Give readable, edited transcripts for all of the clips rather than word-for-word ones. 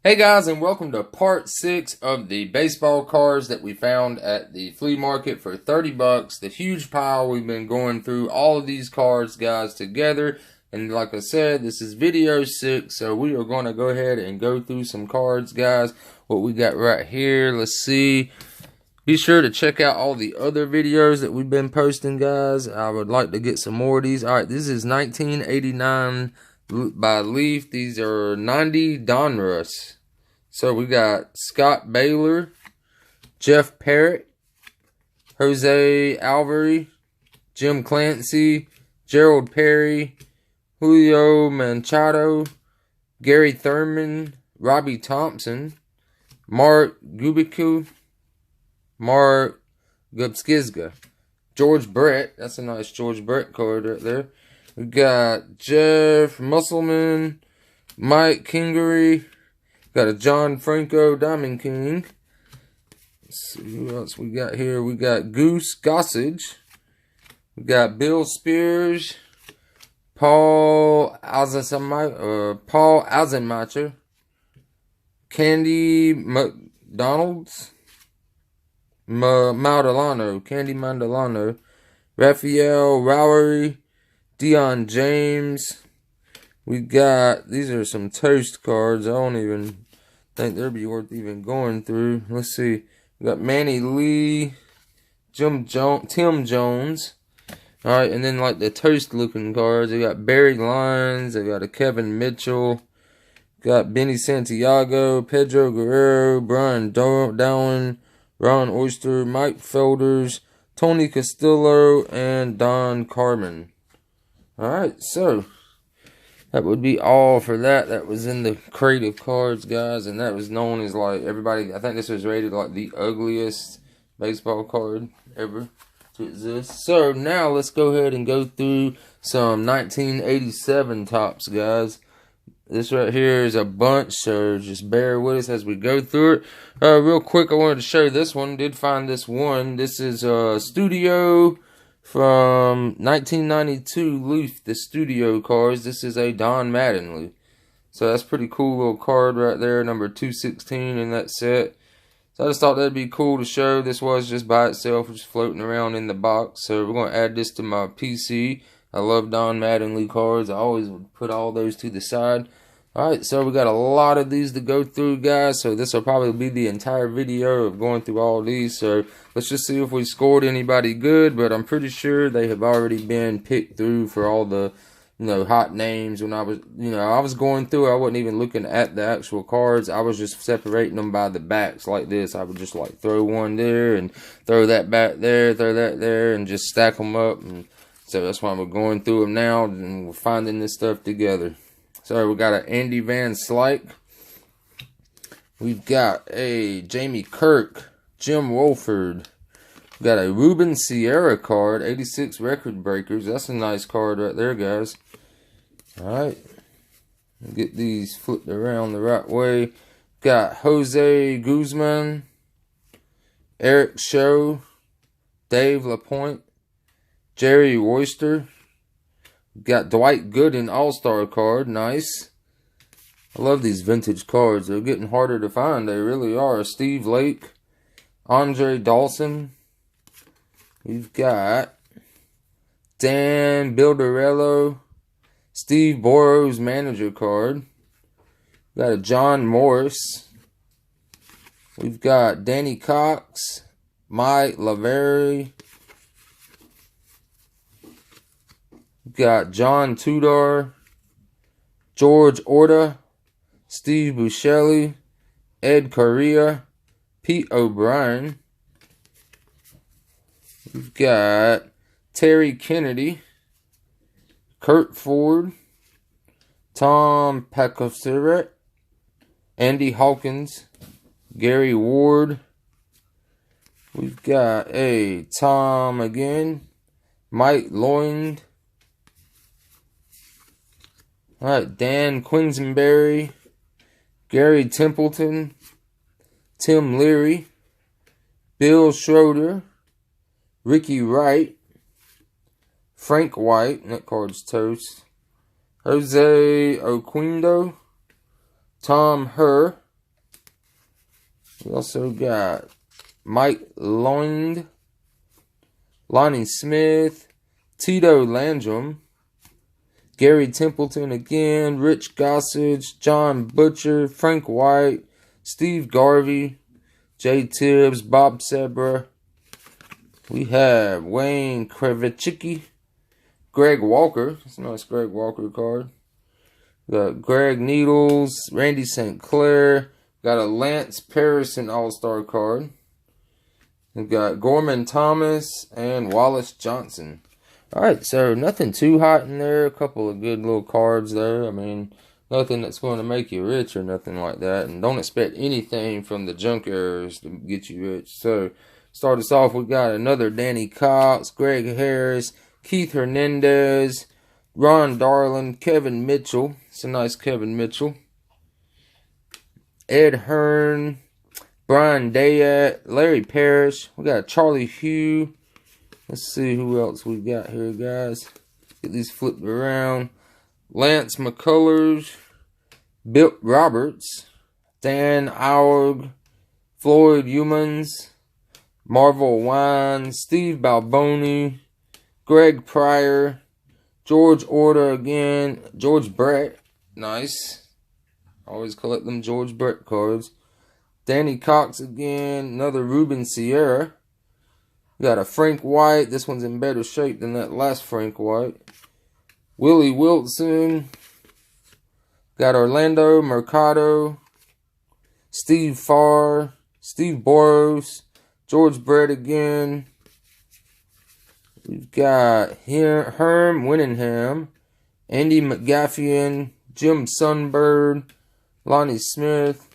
Hey guys, and welcome to part 6 of the baseball cards that we found at the flea market for 30 bucks. The huge pile. We've been going through all of these cards, guys, together. And like I said, this is video 6, so we are going to go ahead and go through some cards, guys. What we got right here, let's see. Be sure to check out all the other videos that we've been posting, guys. I would like to get some more of these. Alright, this is 1989 by Leaf. These are 90 Donruss. So we got Scott Baylor, Jeff Parrott, Jose Alvari, Jim Clancy, Gerald Perry, Julio Machado, Gary Thurman, Robbie Thompson, Mark Gubicu, Mark Gubskizga, George Brett. That's a nice George Brett card right there. We got Jeff Musselman, Mike Kingery. Got a John Franco Diamond King. Let's see who else we got here. We got Goose Gossage. We got Bill Spears. Paul Eisenmacher. Candy McDonald's. Maldolano. Candy Maldolano. Raphael Rowery. Dion James. We got, these are some toast cards. I don't even think they'll be worth even going through. Let's see. We got Manny Lee, Tim Jones. Alright, and then like the toast looking cards. We got Barry Lyons. They got a Kevin Mitchell. Got Benny Santiago, Pedro Guerrero, Brian Dowen, Ron Oyster, Mike Felders, Tony Castillo, and Don Carmen. Alright, so that would be all for that. That was in the crate of cards, guys. And that was known as, like, everybody, I think this was rated like the ugliest baseball card ever to exist. So now let's go ahead and go through some 1987 tops, guys. This right here is a bunch, so just bear with us as we go through it. Real quick, I wanted to show this one. Did find this one. This is a Studio from 1992 Leaf, the Studio cards. This is a Don Mattingly. So that's pretty cool little card right there, number 216 in that set. So I just thought that'd be cool to show. This was just by itself, just floating around in the box. So we're going to add this to my PC. I love Don Mattingly cards. I always would put all those to the side. Alright, so we got a lot of these to go through, guys. So this will probably be the entire video of going through all these. So let's just see if we scored anybody good. But I'm pretty sure they have already been picked through for all the, hot names. When I was going through, I wasn't even looking at the actual cards. I was just separating them by the backs like this. I would just like throw one there and throw that back there, throw that there, and just stack them up. And so that's why we're going through them now, and we're finding this stuff together. So we got an Andy Van Slyke. We've got a Jamie Kirk, Jim Wolford. We got a Ruben Sierra card, 86 Record Breakers. That's a nice card right there, guys. Alright. Get these flipped around the right way. Got Jose Guzman, Eric Show, Dave LaPointe, Jerry Oyster. Got Dwight Gooden All-Star card. Nice. I love these vintage cards. They're getting harder to find. They really are. Steve Lake. Andre Dawson. We've got Dan Bildarello. Steve Boros Manager card. We've got a John Morris. We've got Danny Cox. Mike Lavery. Got John Tudor, George Orta, Steve Buscemi, Ed Correa, Pete O'Brien. We've got Terry Kennedy, Kurt Ford, Tom Pacoseret, Andy Hawkins, Gary Ward. We've got a Tom again, Mike Lloyd. Alright, Dan Quinsonberry, Gary Templeton, Tim Leary, Bill Schroeder, Ricky Wright, Frank White, that card's toast, Jose Oquendo, Tom Herr, We also got Mike Lloyd, Lonnie Smith, Tito Landrum, Gary Templeton again, Rich Gossage, John Butcher, Frank White, Steve Garvey, Jay Tibbs, Bob Sebra. We have Wayne Krivicki, Greg Walker. That's a nice Greg Walker card. We got Greg Needles, Randy St. Clair. Got a Lance Parrison All-Star card. We've got Gorman Thomas and Wallace Johnson. Alright, so nothing too hot in there. A couple of good little cards there. I mean, nothing that's going to make you rich or nothing like that. And don't expect anything from the junk errors to get you rich. So, start us off, we got another Danny Cox, Greg Harris, Keith Hernandez, Ron Darling, Kevin Mitchell. It's a nice Kevin Mitchell. Ed Hearn, Brian Dayat, Larry Parrish. We got Charlie Hugh. Let's see who else we got here, guys. Get these flipped around. Lance McCullers, Bill Roberts, Dan Aug, Floyd Humans, Marvel Wine, Steve Balboni, Greg Pryor, George Order again, George Brett. Nice. Always collect them George Brett cards. Danny Cox again, another Ruben Sierra. We got a Frank White. This one's in better shape than that last Frank White. Willie Wilson. Got Orlando Mercado. Steve Farr. Steve Boros. George Brett again. We've got Herm Winningham. Andy McGaffian. Jim Sunbird. Lonnie Smith.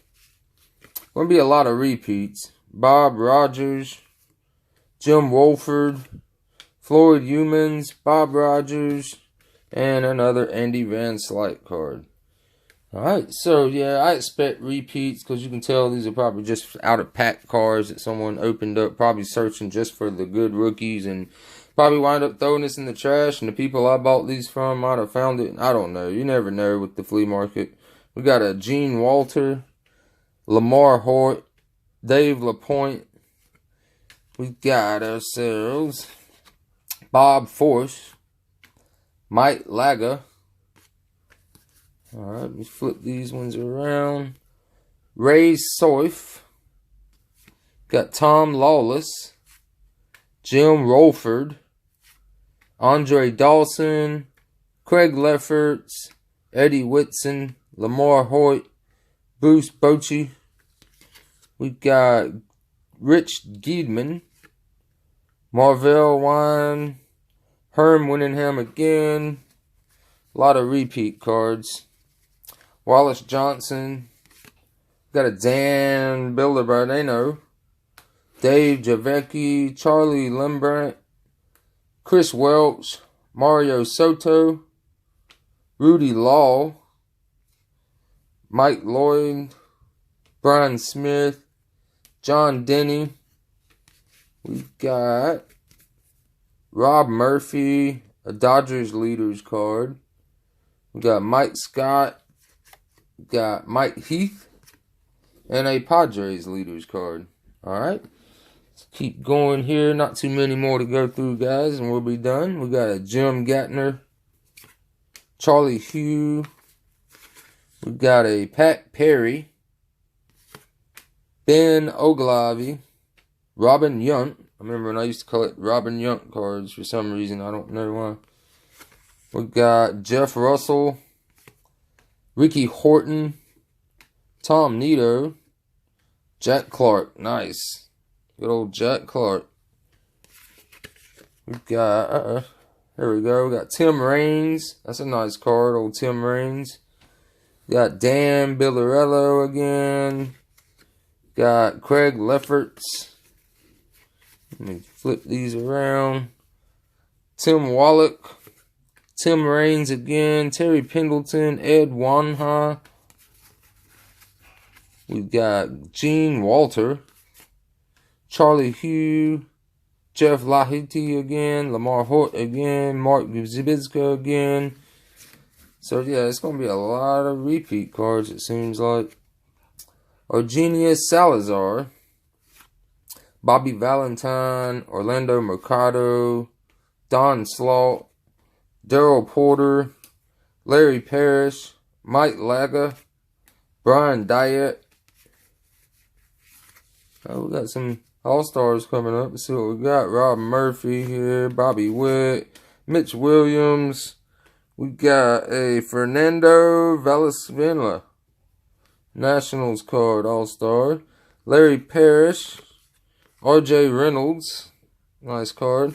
Going to be a lot of repeats. Bob Rogers. Jim Wolford, Floyd Humans, Bob Rogers, and another Andy Van Slyke card. Alright, so yeah, I expect repeats because you can tell these are probably just out of pack cards that someone opened up, probably searching just for the good rookies and probably wind up throwing this in the trash, and the people I bought these from might have found it. I don't know. You never know with the flea market. We got a Gene Walter, Lamar Hort, Dave LaPointe. We got ourselves Bob Force, Mike Laga. Alright, let me flip these ones around. Ray Soif. Got Tom Lawless, Jim Rolford, Andre Dawson, Craig Lefferts, Eddie Whitson, Lamar Hoyt, Bruce Bochy. We've got Rich Giedman, Marvell Wine, Herm Winningham again. A lot of repeat cards. Wallace Johnson. Got a Dan Bilderdino, Dave Javecki, Charlie Lembrandt, Chris Welch, Mario Soto, Rudy Law, Mike Lloyd, Brian Smith, John Denny. We've got Rob Murphy, a Dodgers leaders card. We got Mike Scott, got Mike Heath, and a Padres leaders card. Alright, let's keep going here. Not too many more to go through, guys, and we'll be done. We got a Jim Gatner, Charlie Hugh. We got a Pat Perry, Ben Ogilvy, Robin Yount. I remember when I used to collect Robin Yount cards for some reason. I don't know why. We got Jeff Russell, Ricky Horton, Tom Nito, Jack Clark. Nice. Good old Jack Clark. We've got, there we go. We got Tim Raines. That's a nice card, old Tim Raines. Got Dan Billarello again. Got Craig Lefferts. Let me flip these around. Tim Wallach. Tim Raines again. Terry Pendleton. Ed Wanha. We've got Gene Walter. Charlie Hugh. Jeff Lahiti again. Lamar Hort again. Mark Zibizka again. So, yeah, it's going to be a lot of repeat cards, it seems like. Eugenia Salazar, Bobby Valentine, Orlando Mercado, Don Slaught, Daryl Porter, Larry Parrish, Mike Laga, Brian Diet. We got some All-Stars coming up. Let's see what we got. Rob Murphy here, Bobby Witt, Mitch Williams. We got a Fernando Valenzuela Nationals card All-Star. Larry Parrish, R.J. Reynolds, nice card.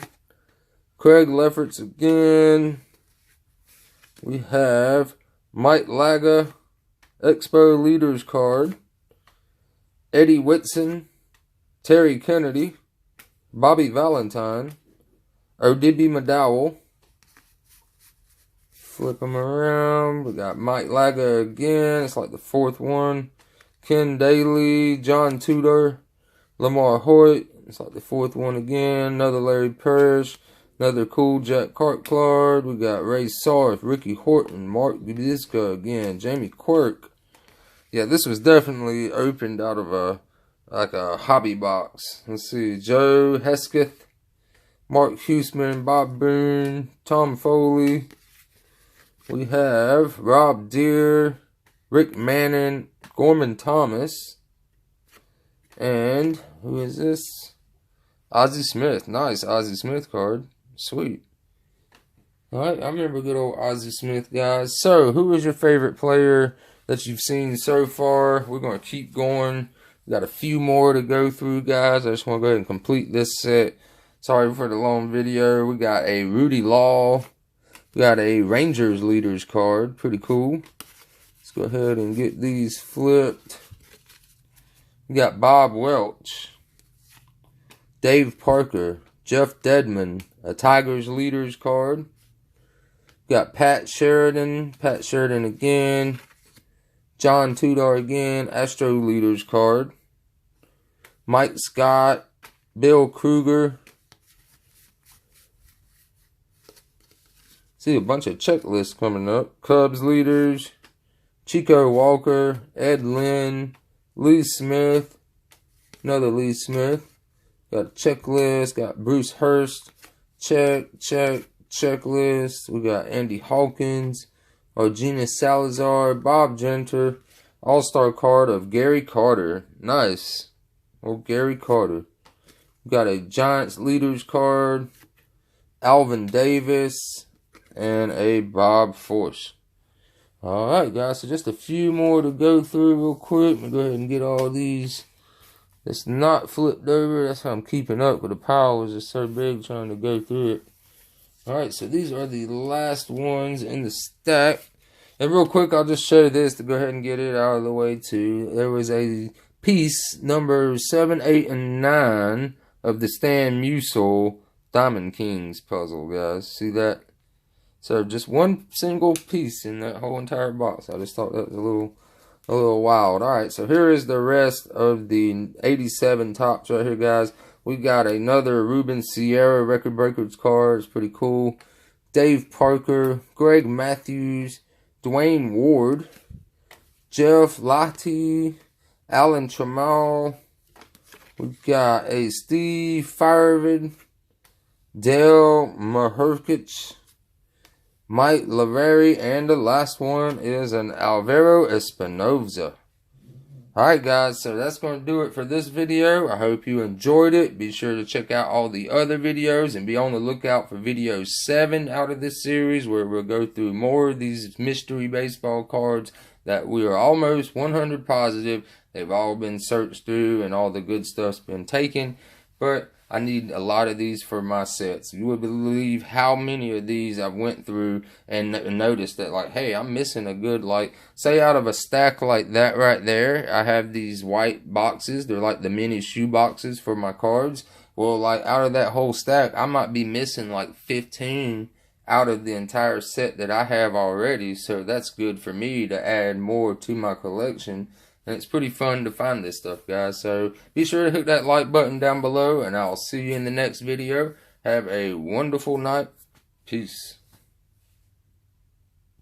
Craig Lefferts again. We have Mike Laga, Expo Leaders card. Eddie Whitson, Terry Kennedy, Bobby Valentine, Odibby McDowell. Flip them around. We got Mike Laga again. It's like the fourth one. Ken Daly, John Tudor, Lamar Hoyt. It's like the fourth one again. Another Larry Parrish. Another cool Jack Cart card. We got Ray Sarth, Ricky Horton, Mark Gudisca again, Jamie Quirk. Yeah, this was definitely opened out of a hobby box. Let's see. Joe Hesketh, Mark Huseman, Bob Boone, Tom Foley. We have Rob Deere, Rick Manning, Gorman Thomas. And who is this? Ozzie Smith. Nice Ozzie Smith card. Sweet. Alright, I remember good old Ozzie Smith, guys. So, who is your favorite player that you've seen so far? We're going to keep going. We got a few more to go through, guys. I just want to go ahead and complete this set. Sorry for the long video. We got a Rudy Law. We got a Rangers Leaders card. Pretty cool. Let's go ahead and get these flipped. We got Bob Welch, Dave Parker, Jeff Dedman, a Tigers Leaders card. We got Pat Sheridan again, John Tudor again, Astro Leaders card. Mike Scott, Bill Kruger. See a bunch of checklists coming up. Cubs Leaders, Chico Walker, Ed Lynn, Lee Smith, another Lee Smith. Got a checklist, got Bruce Hurst, checklist. We got Andy Hawkins, Eugenia Salazar, Bob Genter, All-Star card of Gary Carter. Nice. Oh, Gary Carter. We got a Giants Leaders card, Alvin Davis, and a Bob Force. Alright, guys, so just a few more to go through real quick. Let me go ahead and get all these. It's not flipped over. That's how I'm keeping up, but the pile was just so big trying to go through it. Alright, so these are the last ones in the stack. And real quick, I'll just show this to go ahead and get it out of the way too. There was a piece, number 7, 8, and 9 of the Stan Musial Diamond Kings puzzle, guys. See that? So just one single piece in that whole entire box. I just thought that was a little wild. Alright, so here is the rest of the 87 tops right here, guys. We got another Ruben Sierra Record Breakers card. It's pretty cool. Dave Parker, Greg Matthews, Dwayne Ward, Jeff Lottie, Alan Trammell. We got a Steve Firevid, Dale Maherkich, Mike Laveri, and the last one is an Alvaro Espinoza. Alright, guys, so that's going to do it for this video. I hope you enjoyed it. Be sure to check out all the other videos and be on the lookout for video 7 out of this series, where we'll go through more of these mystery baseball cards that we are almost 100 positive they've all been searched through and all the good stuff's been taken. But I need a lot of these for my sets. You would believe how many of these I've went through and noticed that, like, hey, I'm missing a good, like, say out of a stack like that right there, I have these white boxes. They're like the mini shoe boxes for my cards. Well, like, out of that whole stack, I might be missing like 15 out of the entire set that I have already. So that's good for me to add more to my collection. And it's pretty fun to find this stuff, guys. So be sure to hit that like button down below, and I'll see you in the next video. Have a wonderful night. Peace.